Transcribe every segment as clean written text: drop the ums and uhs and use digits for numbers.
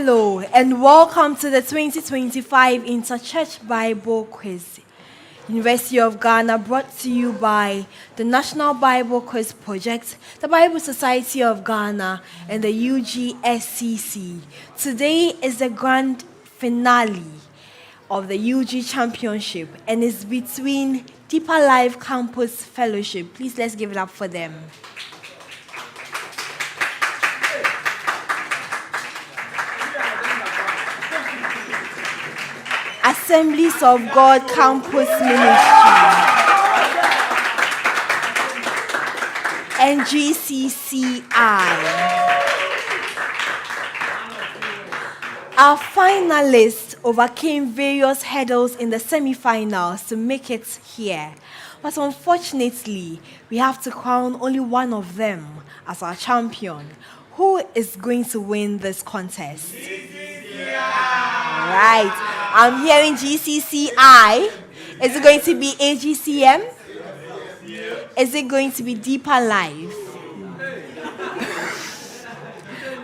Hello and welcome to the 2025 Interchurch Bible Quiz. University of Ghana, brought to you by the National Bible Quiz Project, the Bible Society of Ghana, and the UGSCC. Today is the grand finale of the UG Championship and is between Deeper Life Campus Fellowship. Please let's give it up for them. Assemblies of God Campus Ministry and GCCI. Our finalists overcame various hurdles in the semi-finals to make it here. But unfortunately, we have to crown only one of them as our champion. Who is going to win this contest? Right. I'm hearing GCCI. Is it going to be AGCM? Is it going to be Deeper Life?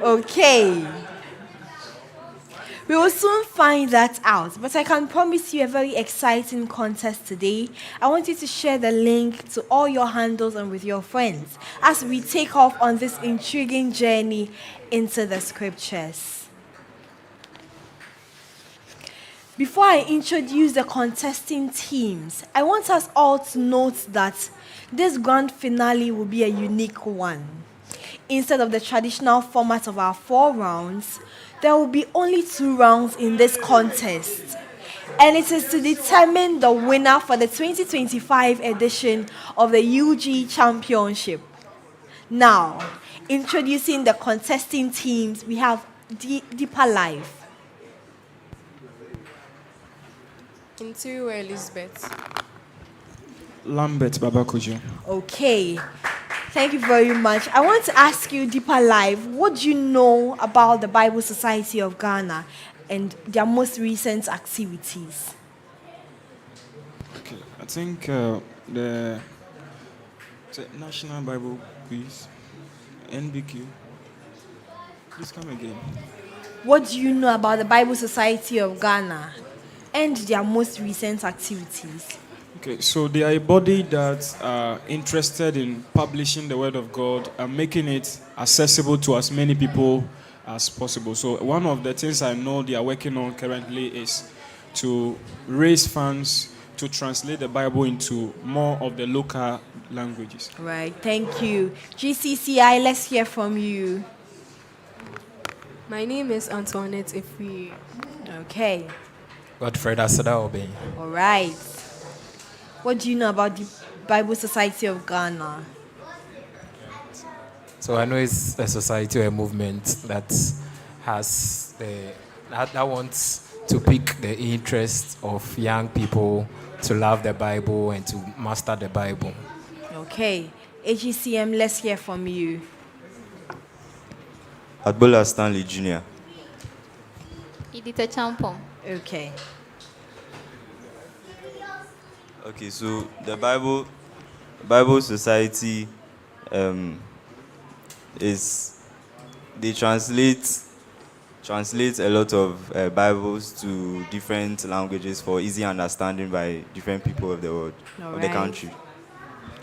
Okay. We will soon find that out, but I can promise you a very exciting contest today. I want you to share the link to all your handles and with your friends as we take off on this intriguing journey into the scriptures. Before I introduce the contesting teams, I want us all to note that this grand finale will be a unique one. Instead of the traditional format of our 4 rounds, there will be only 2 rounds in this contest. And it is to determine the winner for the 2025 edition of the UG Championship. Now, introducing the contesting teams, we have Deeper Life. Into Elizabeth. Lambert Babakujo. Okay. Thank you very much. I want to ask you, Deeper Life, what do you know about the Bible Society of Ghana and their most recent activities? Okay, I think the National Bible Quiz, NBQ. Please come again. What do you know about the Bible Society of Ghana and their most recent activities? Okay, so they are a body that are interested in publishing the Word of God and making it accessible to as many people as possible. So one of the things I know they are working on currently is to raise funds to translate the Bible into more of the local languages. Right, thank you. GCCI, let's hear from you. My name is Antoinette Ifui. Okay. Godfred Asadaobe. All right. What do you know about the Bible Society of Ghana? So I know it's a society or a movement that has that wants to pick the interest of young people to love the Bible and to master the Bible. Okay. AGCM, let's hear from you. Adbola Stanley Jr. Edith Champon. Okay. Okay, so the Bible Society is they translate a lot of Bibles to different languages for easy understanding by different people of the world, of the country.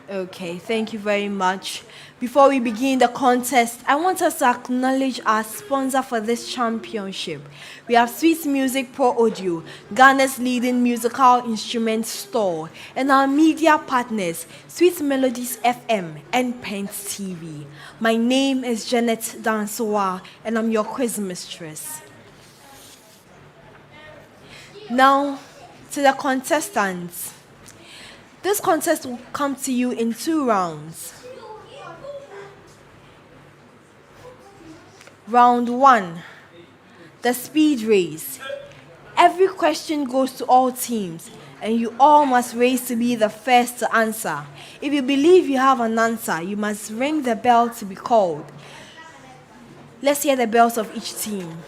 Okay, thank you very much. Before we begin the contest, I want us to acknowledge our sponsor for this championship. We have Sweet Music Pro Audio, Ghana's leading musical instrument store, and our media partners, Sweet Melodies FM and Pence TV. My name is Janet Dansoa, and I'm your quiz mistress. Now, to the contestants. This contest will come to you in 2 rounds. Round 1, the speed race. Every question goes to all teams, and you all must race to be the first to answer. If you believe you have an answer, you must ring the bell to be called. Let's hear the bells of each team.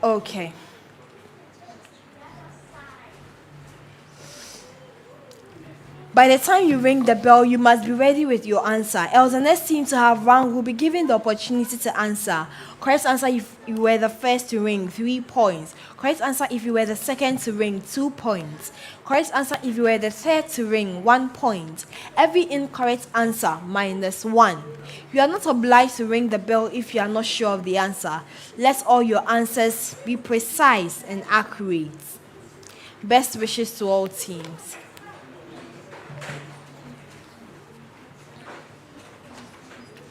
Okay. By the time you ring the bell, you must be ready with your answer. Else the next team to have rung will be given the opportunity to answer. Correct answer if you were the first to ring, 3 points. Correct answer if you were the second to ring, 2 points. Correct answer if you were the third to ring, 1 point. Every incorrect answer, -1. You are not obliged to ring the bell if you are not sure of the answer. Let all your answers be precise and accurate. Best wishes to all teams.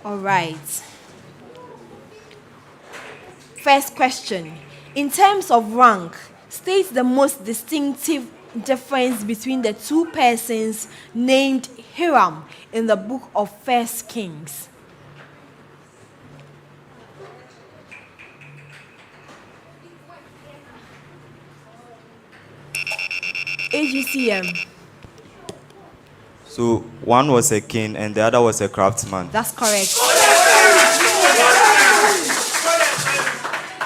All right. First question. In terms of rank, state the most distinctive difference between the two persons named Hiram in the book of 1 Kings. AGCM. So one was a king and the other was a craftsman. That's correct.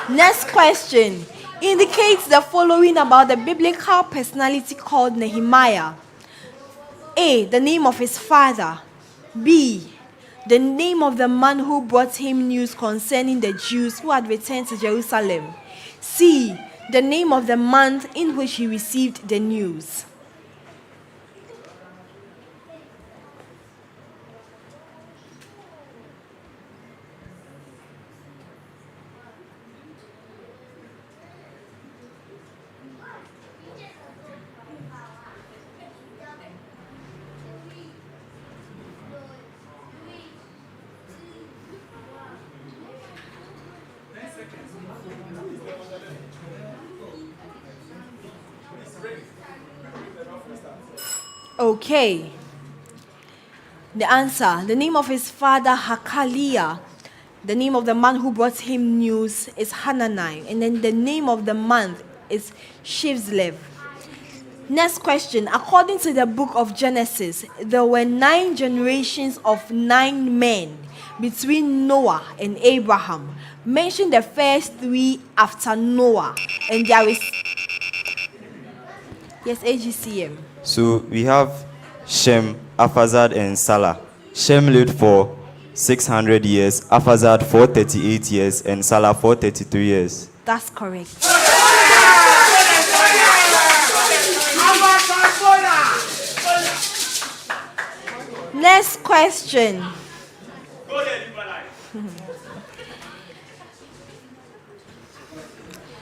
Next question. Indicates the following about the biblical personality called Nehemiah. A. The name of his father. B. The name of the man who brought him news concerning the Jews who had returned to Jerusalem. C. The name of the month in which he received the news. Okay. The answer. The name of his father, Hakaliah. The name of the man who brought him news is Hanani. And then the name of the month is Shivslev. Next question. According to the book of Genesis, there were 9 generations of 9 men between Noah and Abraham. Mention the first 3 after Noah. And there is... Yes, AGCM. So we have Shem, Arphaxad, and Salah. Shem lived for 600 years, Arphaxad 438 years, and Salah 433 years. That's correct. Next question.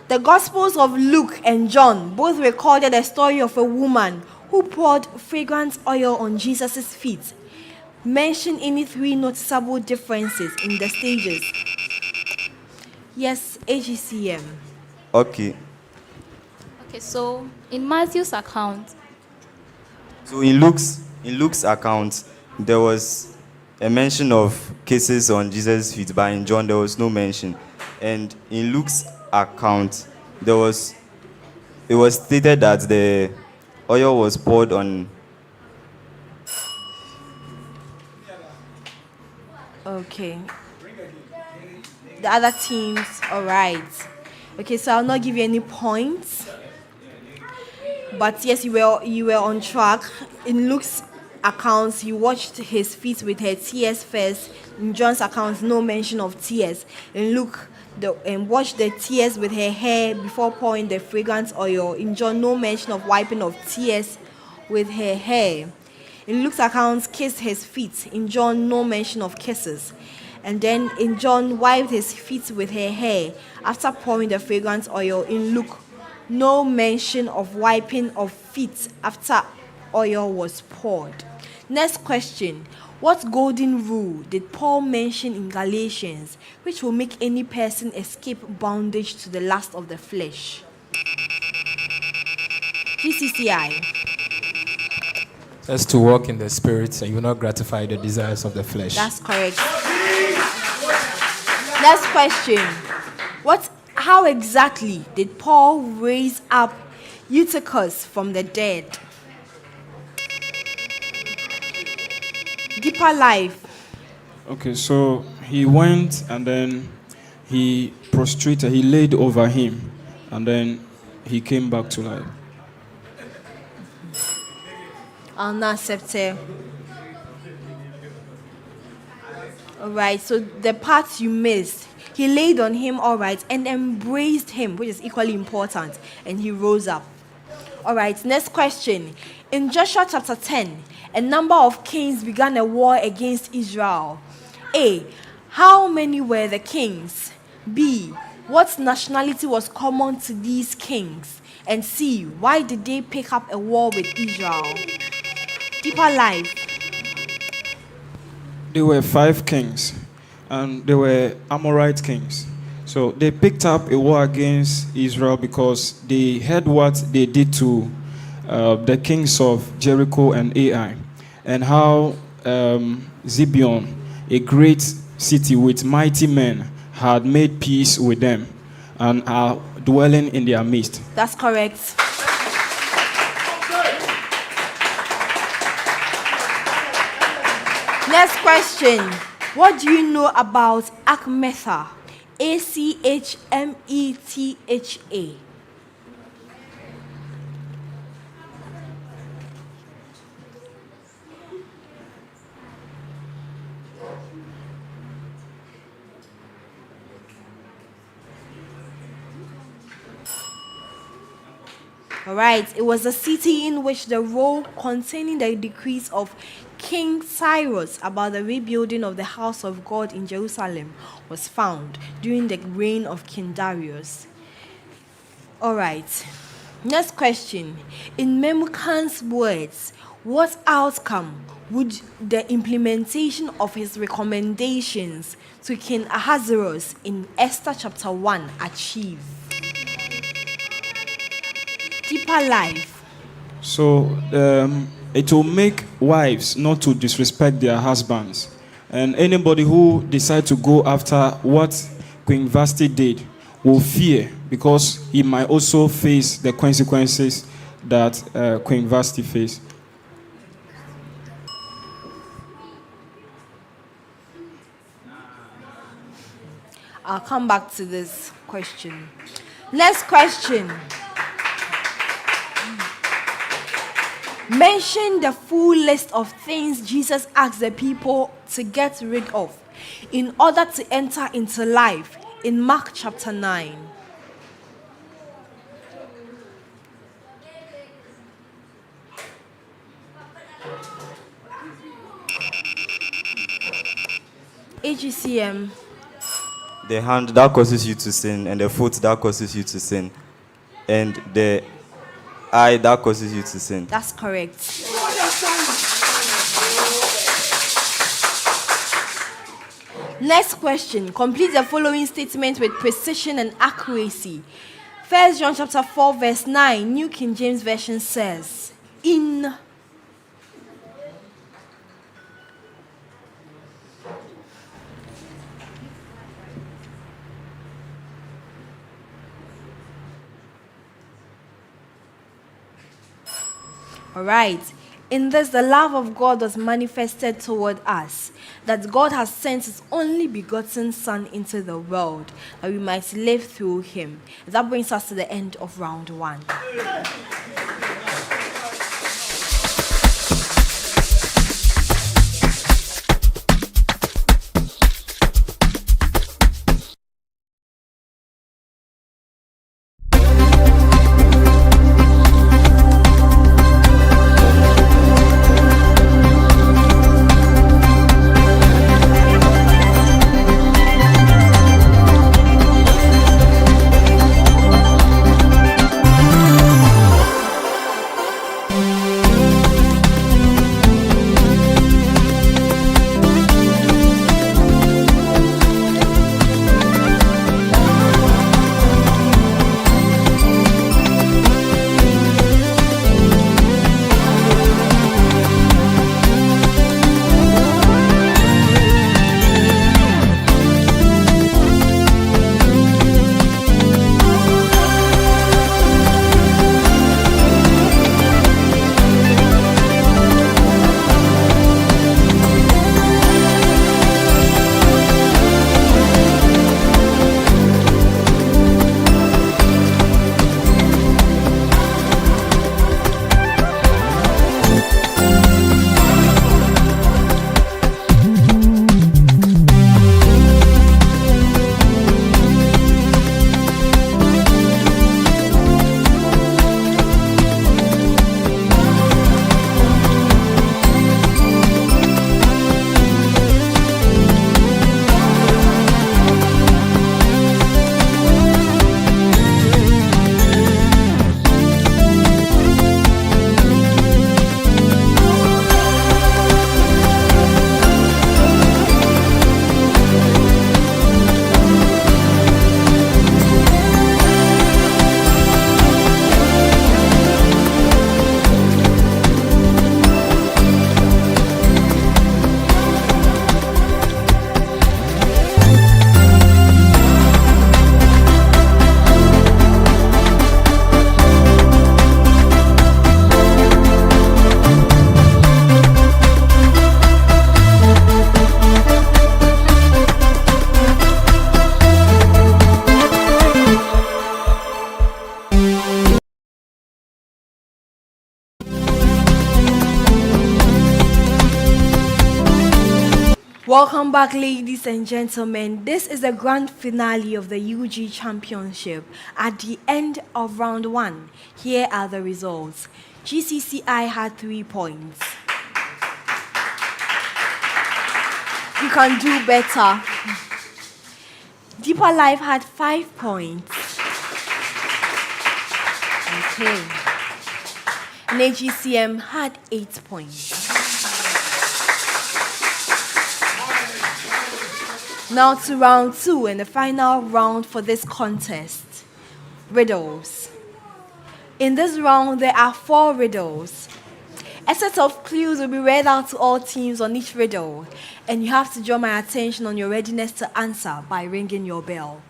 The Gospels of Luke and John both recorded a story of a woman who poured fragrant oil on Jesus' feet. Mention any 3 noticeable differences in the stages. Yes, AGCM. Okay. Okay, so in Matthew's account, So in Luke's account, there was a mention of kisses on Jesus' feet, but in John there was no mention. And in Luke's account, it was stated that the oil was poured on. Okay. The other teams, all right. Okay, so I'll not give you any points. But yes, you were on track. In Luke's accounts, he washed his feet with her tears first. In John's accounts, no mention of tears. In Luke, washed the tears with her hair before pouring the fragrant oil. In John, no mention of wiping of tears with her hair. In Luke's accounts, kissed his feet. In John, no mention of kisses. And then in John, wiped his feet with her hair after pouring the fragrant oil. In Luke, no mention of wiping of feet after oil was poured. Next question. What golden rule did Paul mention in Galatians which will make any person escape bondage to the lust of the flesh? GCCI. Just to walk in the spirit and you will not gratify the desires of the flesh. That's correct. Next question. How exactly did Paul raise up Eutychus from the dead? Deeper life. Okay, so he went and then he prostrated, he laid over him, and then he came back to life. I'll not accept it. Alright, so the part you missed, he laid on him, alright, and embraced him, which is equally important, and he rose up. Alright, next question. In Joshua chapter 10, a number of kings began a war against Israel. A. How many were the kings? B. What nationality was common to these kings? And C. Why did they pick up a war with Israel? Deeper life. There were 5 kings, and they were Amorite kings. So they picked up a war against Israel because they heard what they did to the kings of Jericho and Ai, and how Zibeon, a great city with mighty men, had made peace with them and are dwelling in their midst. That's correct. Next question. What do you know about Achmetha? ACHMETHA. All right, it was a city in which the roll containing the decrees of King Cyrus about the rebuilding of the house of God in Jerusalem was found during the reign of King Darius. All right, next question. In Memucan's words, what outcome would the implementation of his recommendations to King Ahasuerus in Esther chapter 1 achieve? Deeper life. So it will make wives not to disrespect their husbands. And anybody who decides to go after what Queen Vashti did will fear, because he might also face the consequences that Queen Vashti faced. I'll come back to this question. Next question. Mention the full list of things Jesus asked the people to get rid of in order to enter into life in Mark chapter 9. AGCM. The hand that causes you to sin, and the foot that causes you to sin, and the eye that causes you to sin. That's correct. Next question. Complete the following statement with precision and accuracy. 1 John chapter 4 verse 9, New King James Version says, in. All right. In this, the love of God was manifested toward us, that God has sent his only begotten Son into the world, that we might live through him. That brings us to the end of round 1. Welcome back, ladies and gentlemen. This is the grand finale of the UG Championship. At the end of round 1, here are the results. GCCI had 3 points. You can do better. Deeper Life had 5 points. Okay. And AGCM had 8 points. Now to round 2 and the final round for this contest. Riddles. In this round, there are 4 riddles. A set of clues will be read out to all teams on each riddle, and you have to draw my attention on your readiness to answer by ringing your bell.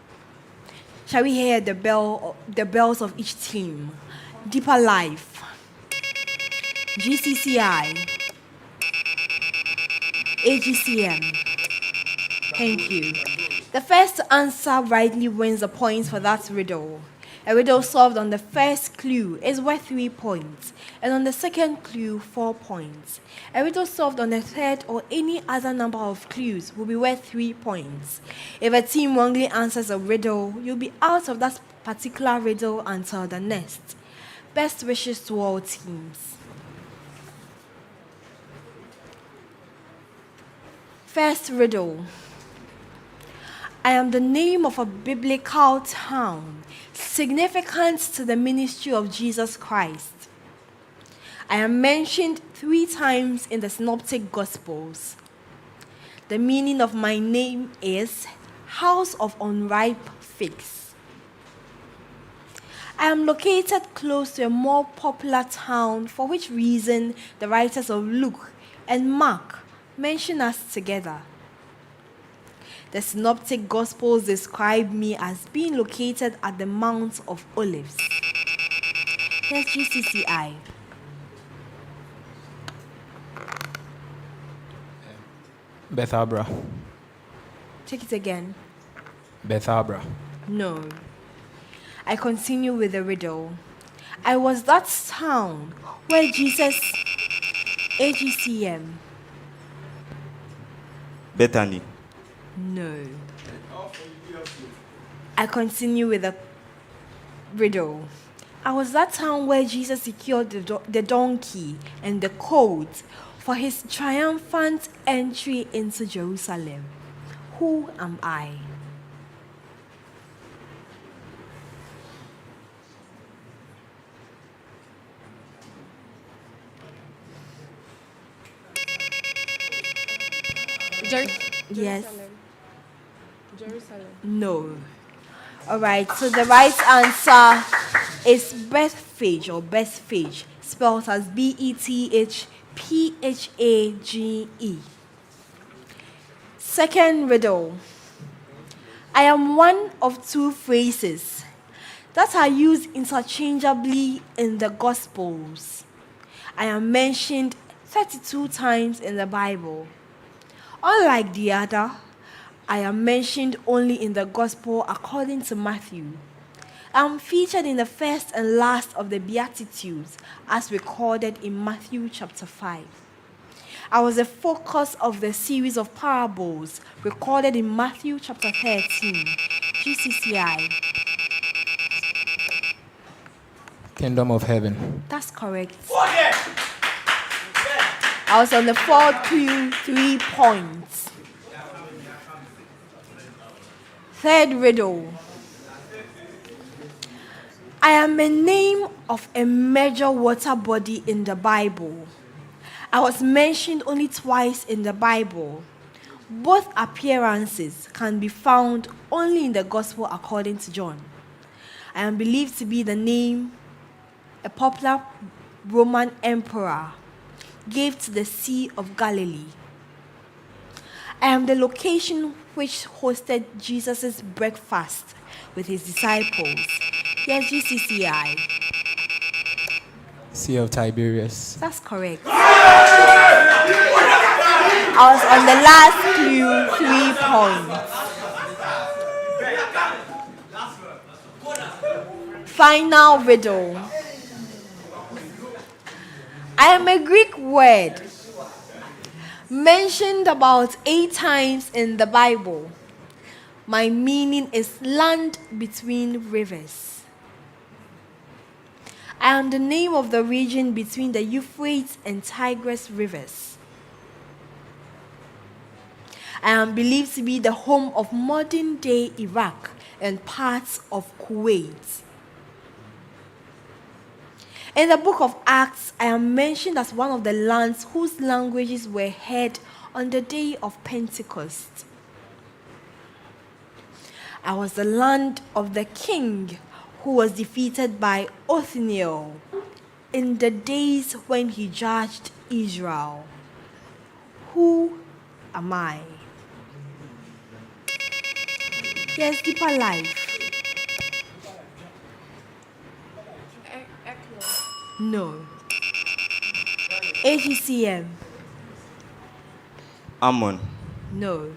Shall we hear the bells of each team? Deeper Life, GCCI, AGCM. Thank you. The first to answer rightly wins the points for that riddle. A riddle solved on the first clue is worth 3 points, and on the second clue, 4 points. A riddle solved on the third or any other number of clues will be worth 3 points. If a team wrongly answers a riddle, you'll be out of that particular riddle until the next. Best wishes to all teams. First riddle. I am the name of a biblical town, significant to the ministry of Jesus Christ. I am mentioned 3 times in the Synoptic Gospels. The meaning of my name is House of Unripe Figs. I am located close to a more popular town, for which reason the writers of Luke and Mark mention us together. The Synoptic Gospels describe me as being located at the Mount of Olives. Here's GCCI. Bethabra. Take it again. Bethabra. No. I continue with the riddle. I was that town where Jesus... AGCM. Bethany. No. I continue with the riddle. I was that town where Jesus secured the donkey and the colt for his triumphant entry into Jerusalem. Who am I? Yes. Jerusalem. No. All right, so the right answer is Bethphage or Bethphage, spelled as Bethphage. Second riddle. I am one of 2 phrases that are used interchangeably in the Gospels. I am mentioned 32 times in the Bible. Unlike the other, I am mentioned only in the Gospel according to Matthew. I am featured in the first and last of the Beatitudes as recorded in Matthew chapter 5. I was the focus of the series of parables recorded in Matthew chapter 13. GCCI. Kingdom of Heaven. That's correct. I was on the 4th clue, 3 points. Third riddle. I am a name of a major water body in the Bible. I was mentioned only twice in the Bible. Both appearances can be found only in the Gospel according to John. I am believed to be the name a popular Roman emperor gave to the Sea of Galilee. I am the location which hosted Jesus' breakfast with his disciples. Yes, GCCI. Sea of Tiberias. That's correct. I was on the last clue, 3 points. Final riddle. I am a Greek word mentioned about 8 times in the Bible. My meaning is land between rivers. I am the name of the region between the Euphrates and Tigris rivers. I am believed to be the home of modern-day Iraq and parts of Kuwait. In the book of Acts, I am mentioned as one of the lands whose languages were heard on the day of Pentecost. I was the land of the king who was defeated by Othniel in the days when he judged Israel. Who am I? Yes, deeper life. No. AGCM. Ammon. No.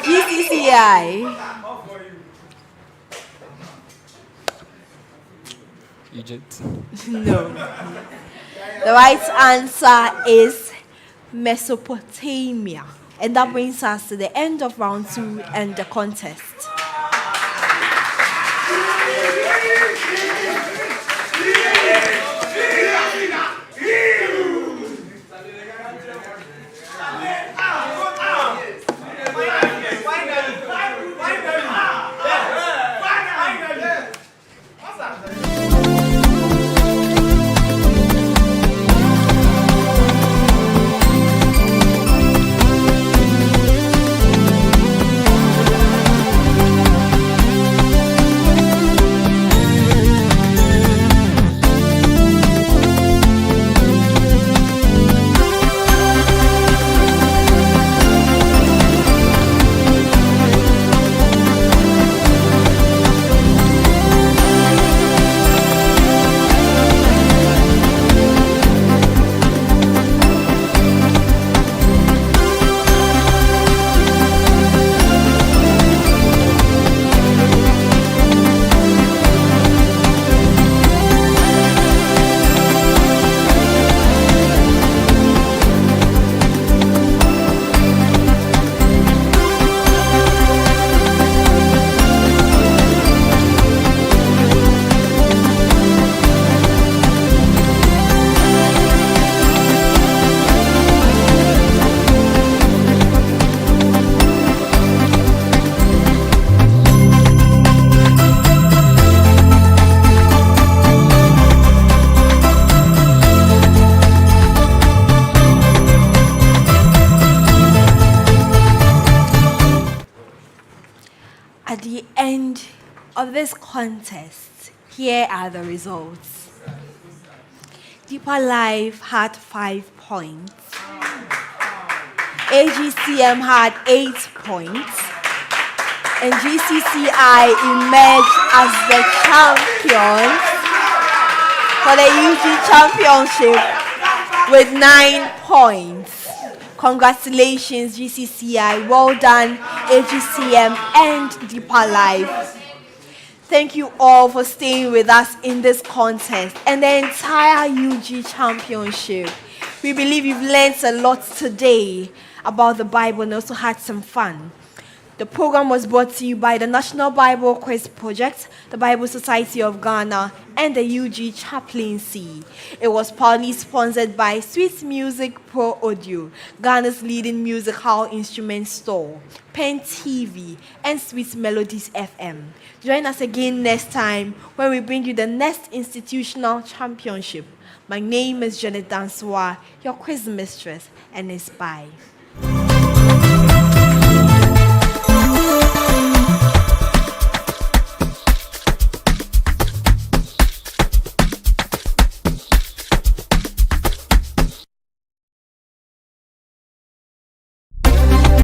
GCCI. Egypt. No. The right answer is Mesopotamia. And that brings us to the end of round 2 and the contest. At the end of this contest, here are the results. Deeper Life had 5 points. AGCM had 8 points. And GCCI emerged as the champions for the UG Championship with 9 points. Congratulations, GCCI. Well done, AGCM and Deeper Life. Thank you all for staying with us in this contest and the entire UG Championship. We believe you've learned a lot today about the Bible and also had some fun. The program was brought to you by the National Bible Quiz Project, the Bible Society of Ghana, and the UG Chaplaincy. It was proudly sponsored by Sweet Music Pro Audio, Ghana's leading musical instrument store, Pen TV, and Sweet Melodies FM. Join us again next time when we bring you the next institutional championship. My name is Janet Danswa, your quiz mistress, and it's bye.